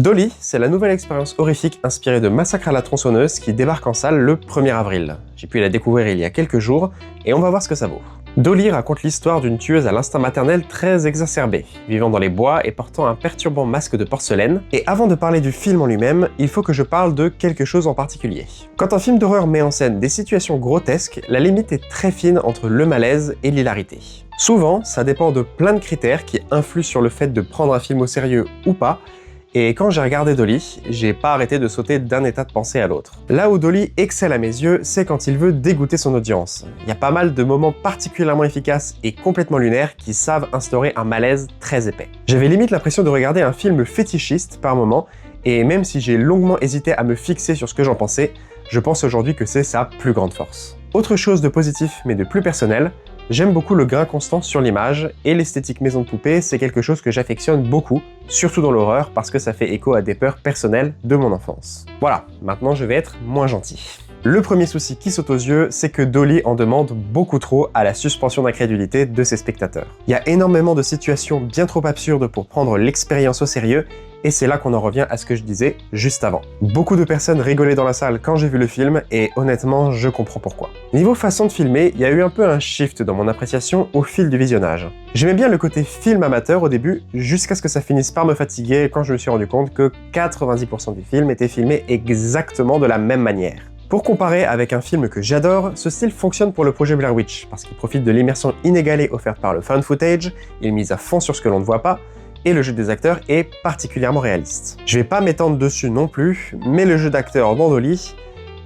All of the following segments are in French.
Dolly, c'est la nouvelle expérience horrifique inspirée de Massacre à la tronçonneuse qui débarque en salle le 1er avril. J'ai pu la découvrir il y a quelques jours et on va voir ce que ça vaut. Dolly raconte l'histoire d'une tueuse à l'instinct maternel très exacerbé, vivant dans les bois et portant un perturbant masque de porcelaine. Et avant de parler du film en lui-même, il faut que je parle de quelque chose en particulier. Quand un film d'horreur met en scène des situations grotesques, la limite est très fine entre le malaise et l'hilarité. Souvent, ça dépend de plein de critères qui influent sur le fait de prendre un film au sérieux ou pas, et quand j'ai regardé Dolly, j'ai pas arrêté de sauter d'un état de pensée à l'autre. Là où Dolly excelle à mes yeux, c'est quand il veut dégoûter son audience. Il y a pas mal de moments particulièrement efficaces et complètement lunaires qui savent instaurer un malaise très épais. J'avais limite l'impression de regarder un film fétichiste par moment, et même si j'ai longuement hésité à me fixer sur ce que j'en pensais, je pense aujourd'hui que c'est sa plus grande force. Autre chose de positif mais de plus personnel, j'aime beaucoup le grain constant sur l'image, et l'esthétique maison de poupée, c'est quelque chose que j'affectionne beaucoup, surtout dans l'horreur, parce que ça fait écho à des peurs personnelles de mon enfance. Voilà, maintenant je vais être moins gentil. Le premier souci qui saute aux yeux, c'est que Dolly en demande beaucoup trop à la suspension d'incrédulité de ses spectateurs. Il y a énormément de situations bien trop absurdes pour prendre l'expérience au sérieux, et c'est là qu'on en revient à ce que je disais juste avant. Beaucoup de personnes rigolaient dans la salle quand j'ai vu le film, et honnêtement, je comprends pourquoi. Niveau façon de filmer, il y a eu un peu un shift dans mon appréciation au fil du visionnage. J'aimais bien le côté film amateur au début, jusqu'à ce que ça finisse par me fatiguer quand je me suis rendu compte que 90% des films étaient filmés exactement de la même manière. Pour comparer avec un film que j'adore, ce style fonctionne pour le projet Blair Witch, parce qu'il profite de l'immersion inégalée offerte par le found footage, il mise à fond sur ce que l'on ne voit pas, et le jeu des acteurs est particulièrement réaliste. Je vais pas m'étendre dessus non plus, mais le jeu d'acteur dans Dolly,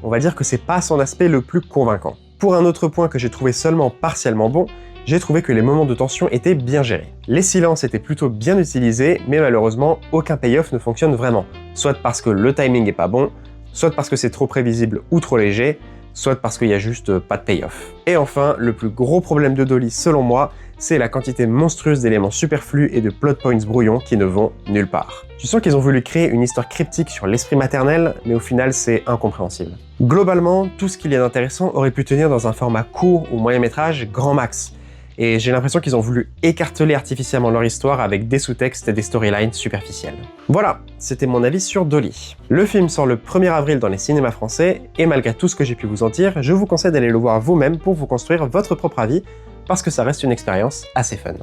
on va dire que c'est pas son aspect le plus convaincant. Pour un autre point que j'ai trouvé seulement partiellement bon, j'ai trouvé que les moments de tension étaient bien gérés. Les silences étaient plutôt bien utilisés, mais malheureusement, aucun payoff ne fonctionne vraiment. Soit parce que le timing est pas bon, soit parce que c'est trop prévisible ou trop léger, soit parce qu'il y a juste pas de payoff. Et enfin, le plus gros problème de Dolly selon moi, c'est la quantité monstrueuse d'éléments superflus et de plot points brouillons qui ne vont nulle part. Tu sens qu'ils ont voulu créer une histoire cryptique sur l'esprit maternel, mais au final c'est incompréhensible. Globalement, tout ce qu'il y a d'intéressant aurait pu tenir dans un format court ou moyen métrage grand max, et j'ai l'impression qu'ils ont voulu écarteler artificiellement leur histoire avec des sous-textes et des storylines superficielles. Voilà, c'était mon avis sur Dolly. Le film sort le 1er avril dans les cinémas français, et malgré tout ce que j'ai pu vous en dire, je vous conseille d'aller le voir vous-même pour vous construire votre propre avis, parce que ça reste une expérience assez fun.